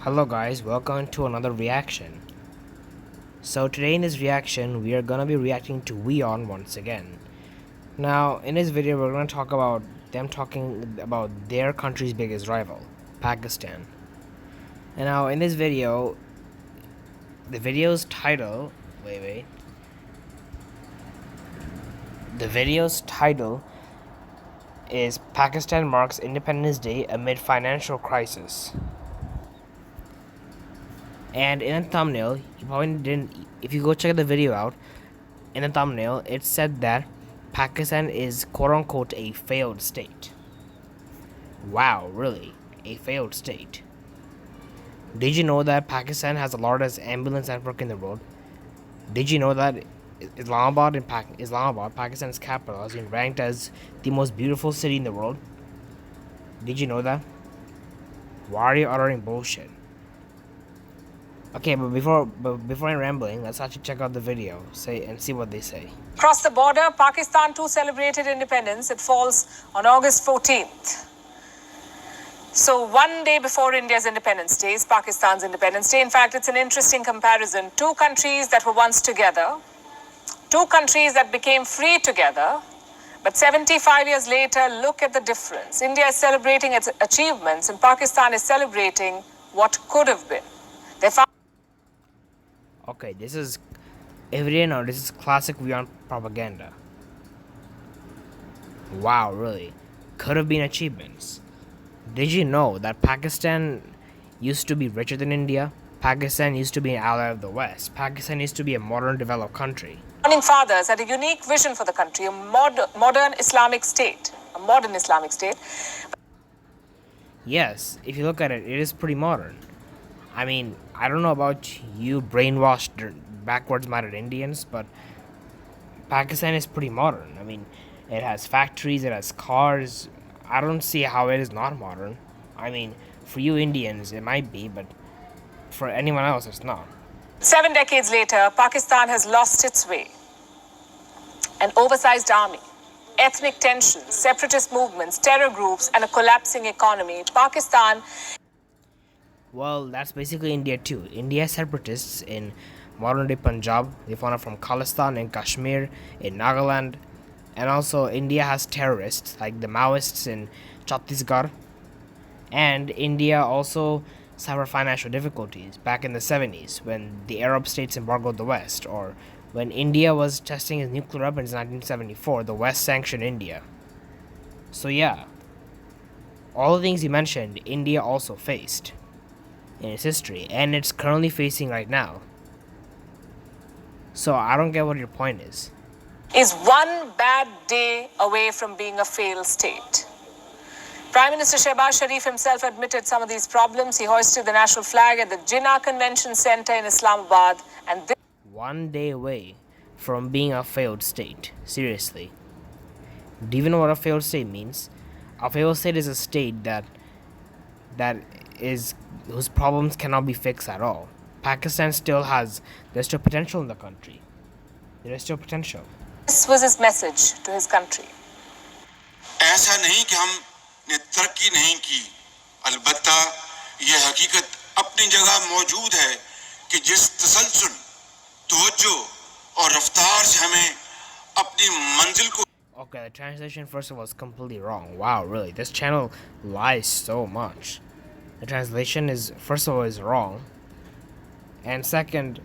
Hello guys, welcome to another reaction. So today in this reaction, we are gonna be reacting to WION once again. Now, in this video, we're gonna talk about them talking about their country's biggest rival, Pakistan. And now, in this video, the video's title, the video's title is Pakistan marks Independence Day amid financial crisis. And in the thumbnail, you probably didn't, if you go check the video out, in the thumbnail, it said that Pakistan is quote-unquote a failed state. Wow, really? A failed state? Did you know that Pakistan has the largest ambulance network in the world? Did you know that Islamabad, Pakistan's capital, has been ranked as the most beautiful city in the world? Did you know that? Why are you uttering bullshit? Okay, but before I'm rambling, let's actually check out the video and see what they say. Across the border, Pakistan too celebrated independence. It falls on August 14th. So one day before India's Independence Day is Pakistan's Independence Day. In fact, it's an interesting comparison. Two countries that were once together, two countries that became free together, but 75 years later, look at the difference. India is celebrating its achievements and Pakistan is celebrating what could have been. They found Okay, this is, if you didn't know, this is classic WION propaganda. Wow, really? Could have been achievements. Did you know that Pakistan used to be richer than India? Pakistan used to be an ally of the West. Pakistan used to be a modern developed country. Founding fathers had a unique vision for the country, a modern Islamic state. A modern Islamic state. Yes, if you look at it, it is pretty modern. I mean, I don't know about you brainwashed backwards-minded Indians, but Pakistan is pretty modern. I mean, it has factories, it has cars. I don't see how it is not modern. I mean, for you Indians, it might be, but for anyone else, it's not. 7 decades later, Pakistan has lost its way. An oversized army, ethnic tensions, separatist movements, terror groups, and a collapsing economy. Pakistan... Well, that's basically India too. India has separatists in modern-day Punjab. They found it from Khalistan in Kashmir, in Nagaland. And also, India has terrorists like the Maoists in Chhattisgarh. And India also suffered financial difficulties back in the 70s when the Arab states embargoed the West, or when India was testing its nuclear weapons in 1974, the West sanctioned India. So yeah, all the things you mentioned, India also faced in its history, and it's currently facing right now. So I don't get what your point is. Is one bad day away from being a failed state. Prime Minister Shehbaz Sharif himself admitted some of these problems. He hoisted the national flag at the Jinnah Convention Center in Islamabad, and this... One day away from being a failed state. Seriously. Do you even know what a failed state means? A failed state is a state whose problems cannot be fixed at all. Pakistan there's still potential in the country. There is still potential. This was his message to his country. ऐसा नहीं कि हमने तरक्की नहीं की, अलबत्ता ये हकीकत अपनी जगह मौजूद है कि जिस तसलसल, तवज्जो और रफ्तार से हमें अपनी मंजिल को... Okay, the translation first of all is completely wrong. Wow, really? This channel lies so much. The translation is, first of all, is wrong. And second,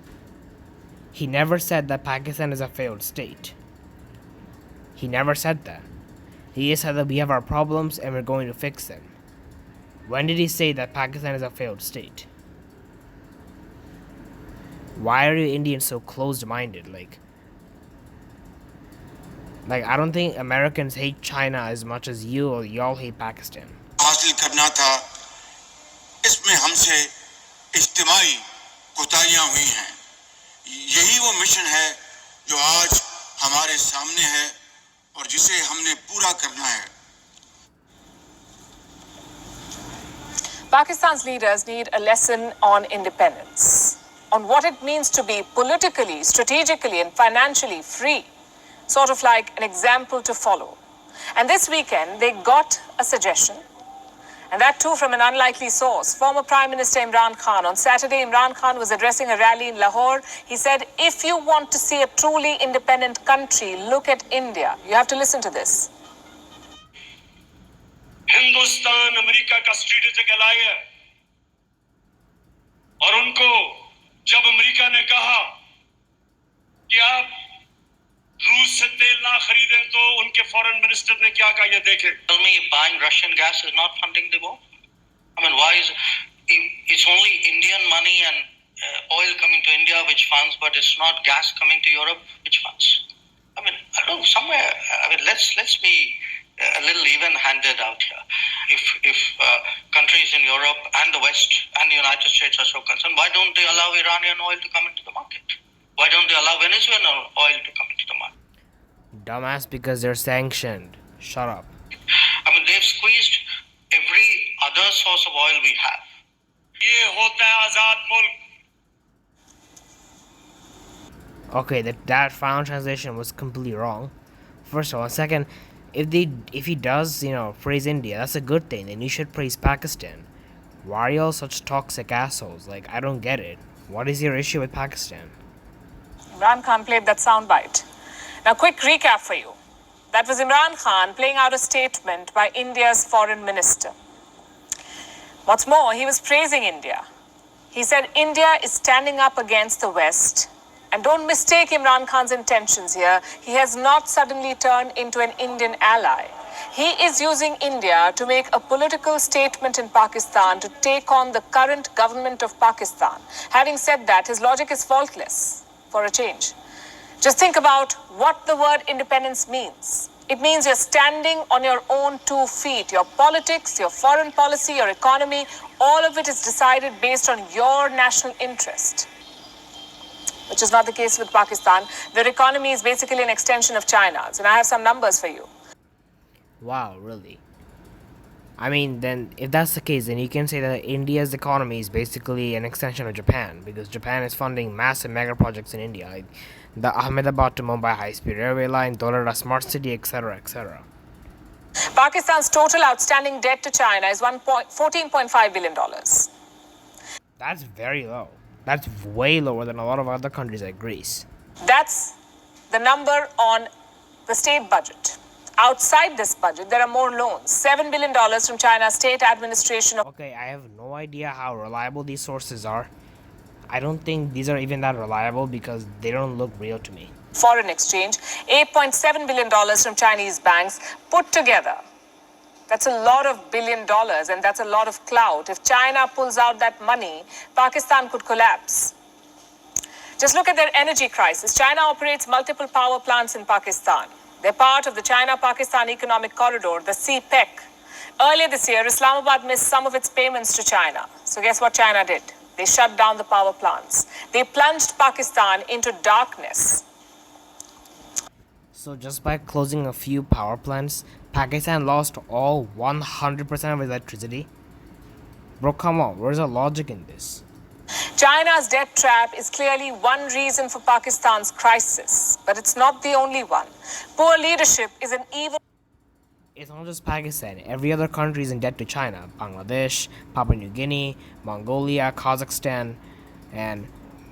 he never said that Pakistan is a failed state. He never said that. He just said that we have our problems and we're going to fix them. When did he say that Pakistan is a failed state? Why are you Indians so closed-minded? Like, I don't think Americans hate China as much as you or y'all hate Pakistan. हासिल करना था, इसमें हमसे इज्तिमाई कोताहियां हुई हैं. यही वो mission है जो आज हमारे सामने है और जिसे हमने पूरा करना है. Pakistan's leaders need a lesson on independence, on what it means to be politically, strategically, and financially free. Sort of like an example to follow. And this weekend, they got a suggestion. And that too from an unlikely source. Former Prime Minister Imran Khan. On Saturday, Imran Khan was addressing a rally in Lahore. He said, if you want to see a truly independent country, look at India. You have to listen to this. Hindustan America का strategic alloy है और उनको जब America ने कहा कि आप रूस से तेल ना खरीदें तो उनके फॉरेन मिनिस्टर ने क्या कहा ये देखें. Tell me, buying Russian gas is not funding the war? I mean, why is it's only Indian money and oil coming to India which funds, but it's not gas coming to Europe which funds? I mean, I don't know, somewhere. I mean, let's be a little even-handed out here. If countries in Europe and the West and the United States are so concerned, why don't they allow Iranian oil to come into the market? Why don't they allow Venezuelan oil to come into the market? Dumbass, because they're sanctioned. Shut up. I mean, they've squeezed every other source of oil we have. ये होता है आजाद मुल्क. Okay, that final translation was completely wrong. First of all, second, if he does, praise India, that's a good thing. Then you should praise Pakistan. Why are y'all such toxic assholes? Like, I don't get it. What is your issue with Pakistan? Imran Khan played that soundbite. Now, quick recap for you. That was Imran Khan playing out a statement by India's foreign minister. What's more, he was praising India. He said India is standing up against the West. And don't mistake Imran Khan's intentions here. He has not suddenly turned into an Indian ally. He is using India to make a political statement in Pakistan to take on the current government of Pakistan. Having said that, his logic is faultless for a change. Just think about what the word independence means. It means you're standing on your own 2 feet. Your politics, your foreign policy, your economy, all of it is decided based on your national interest, which is not the case with Pakistan. Their economy is basically an extension of China's. And I have some numbers for you. Wow, really? I mean, then, if that's the case, then you can say that India's economy is basically an extension of Japan, because Japan is funding massive mega projects in India, like the Ahmedabad to Mumbai high-speed railway line, Dholera smart city, etc., etc. Pakistan's total outstanding debt to China is $14.5 billion. That's very low. That's way lower than a lot of other countries like Greece. That's the number on the state budget. Outside this budget, there are more loans. $7 billion from China's state administration. Okay, I have no idea how reliable these sources are. I don't think these are even that reliable because they don't look real to me. Foreign exchange, $8.7 billion from Chinese banks put together. That's a lot of $1 billion, and that's a lot of clout. If China pulls out that money, Pakistan could collapse. Just look at their energy crisis. China operates multiple power plants in Pakistan. They're part of the China-Pakistan Economic Corridor, the CPEC. Earlier this year, Islamabad missed some of its payments to China. So guess what China did? They shut down the power plants. They plunged Pakistan into darkness. So just by closing a few power plants, Pakistan lost all 100% of its electricity? Bro, come on, where's the logic in this? China's debt trap is clearly one reason for Pakistan's crisis, but it's not the only one. Poor leadership is an even... It's not just Pakistan. Every other country is in debt to China. Bangladesh, Papua New Guinea, Mongolia, Kazakhstan, and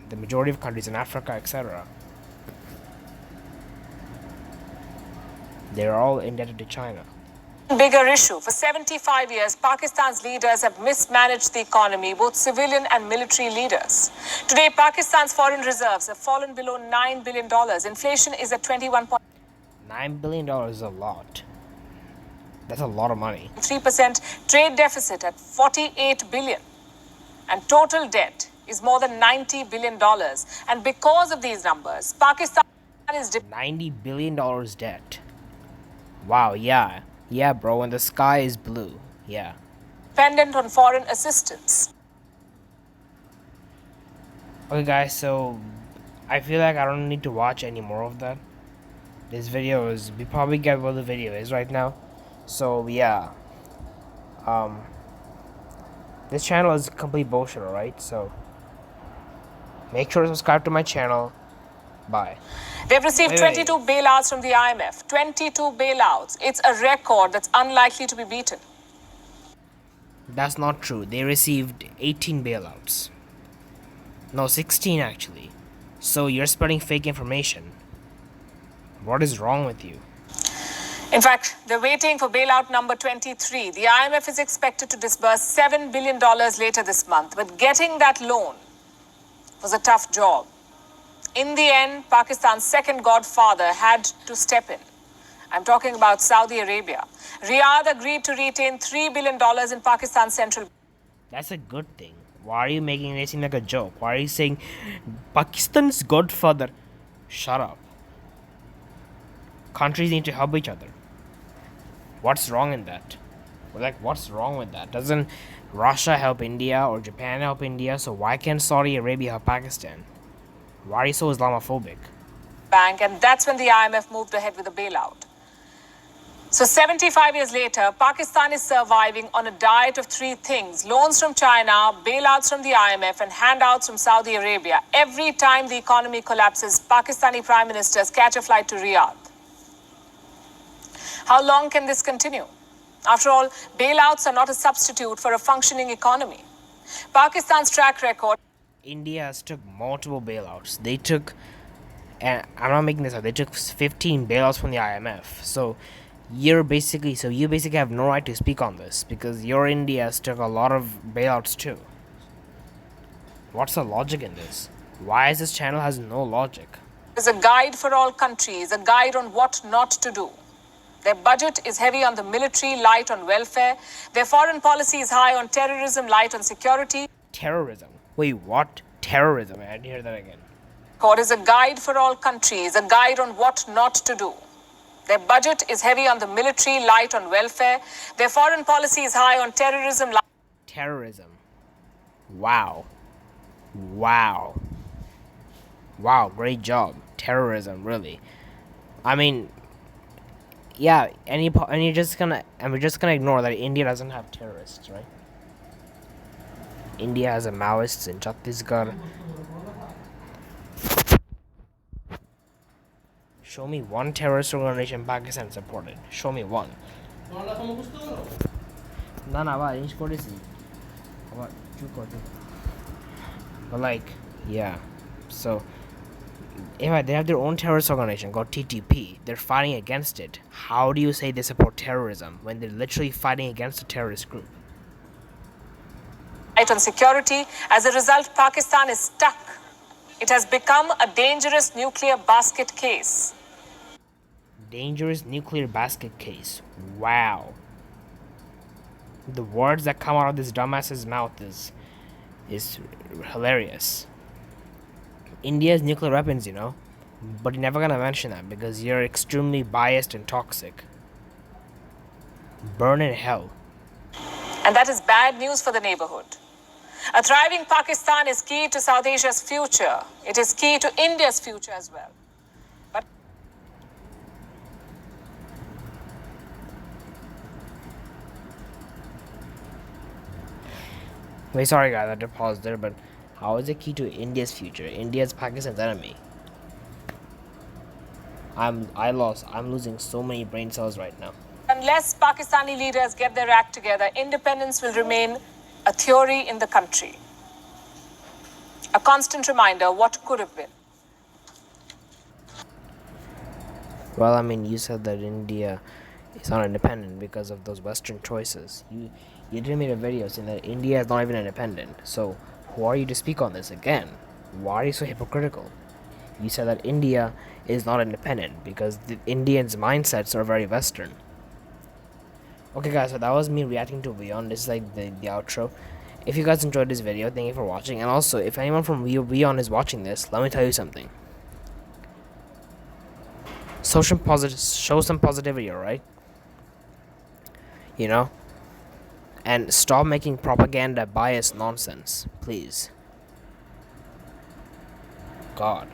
the majority of countries in Africa, etc. They're all indebted to China. Bigger issue. For 75 years, Pakistan's leaders have mismanaged the economy, both civilian and military leaders. Today, Pakistan's foreign reserves have fallen below $9 billion. Inflation is at 21.3%. $9 billion is a lot. That's a lot of money. Trade deficit at $48 billion. And total debt is more than $90 billion. And because of these numbers, Pakistan is $90 billion debt. Wow, yeah. Yeah, bro, when the sky is blue. Yeah. dependent on foreign assistance. Okay, guys, so I feel like I don't need to watch any more of that. This video is, we probably get what the video is right now. So, yeah. This channel is complete bullshit, alright? So, make sure to subscribe to my channel. Bye. They've received 22 bailouts from the IMF. 22 bailouts. It's a record that's unlikely to be beaten. That's not true. They received 18 bailouts. No, 16 actually. So you're spreading fake information. What is wrong with you? In fact, they're waiting for bailout number 23. The IMF is expected to disburse $7 billion later this month, but getting that loan was a tough job. In the end, Pakistan's second godfather had to step in. I'm talking about Saudi Arabia. Riyadh agreed to retain $3 billion in Pakistan's central. That's a good thing. Why are you making it seem like a joke? Why are you saying Pakistan's godfather? Shut up. Countries need to help each other. What's wrong in that? Like, what's wrong with that? Doesn't Russia help India or Japan help India? So why can't Saudi Arabia help Pakistan? Why are you so Islamophobic? Bank, and that's when the IMF moved ahead with a bailout. So 75 years later, Pakistan is surviving on a diet of three things: loans from China, bailouts from the IMF, and handouts from Saudi Arabia. Every time the economy collapses, Pakistani prime ministers catch a flight to Riyadh. How long can this continue? After all, bailouts are not a substitute for a functioning economy. Pakistan's track record. India has took multiple bailouts. They took, and I'm not making this up, they took 15 bailouts from the IMF. So you basically have no right to speak on this because your India has took a lot of bailouts too. What's the logic in this? Why is this channel has no logic? Is a guide for all countries, a guide on what not to do. Their budget is heavy on the military, light on welfare. Their foreign policy is high on terrorism, light on security. Terrorism? Wait, what? Terrorism? I didn't hear that again. Court is a guide for all countries, a guide on what not to do. Their budget is heavy on the military, light on welfare. Their foreign policy is high on terrorism. Terrorism. Wow. Wow. Wow, great job. Terrorism, really. I mean, yeah, and we're just gonna ignore that India doesn't have terrorists, right? India has a Maoists in Chhattisgarh. Show me one terrorist organization Pakistan supported. Show me one. But like, yeah. So if they have their own terrorist organization called TTP, they're fighting against it. How do you say they support terrorism when they're literally fighting against a terrorist group? On security. As a result, Pakistan is stuck. It has become a dangerous nuclear basket case. Dangerous nuclear basket case. Wow. The words that come out of this dumbass's mouth is hilarious. India's nuclear weapons, you know, but you're never gonna mention that because you're extremely biased and toxic. Burn in hell. And that is bad news for the neighborhood. A thriving Pakistan is key to South Asia's future. It is key to India's future as well. But wait, sorry guys, I had to pause there, but how is it key to India's future? India is Pakistan's enemy. I'm losing so many brain cells right now. unless Pakistani leaders get their act together, independence will remain a theory in the country. A constant reminder what could have been. Well, I mean, you said that India is not independent because of those Western choices. You did make a video saying that India is not even independent. So, who are you to speak on this again? Why are you so hypocritical? You said that India is not independent because the Indians' mindsets are very Western. Okay, guys, so that was me reacting to WION. This is like the outro. If you guys enjoyed this video, thank you for watching. And also, if anyone from WION is watching this, let me tell you something. Show some positivity, alright? You know? And stop making propaganda bias nonsense, please. God.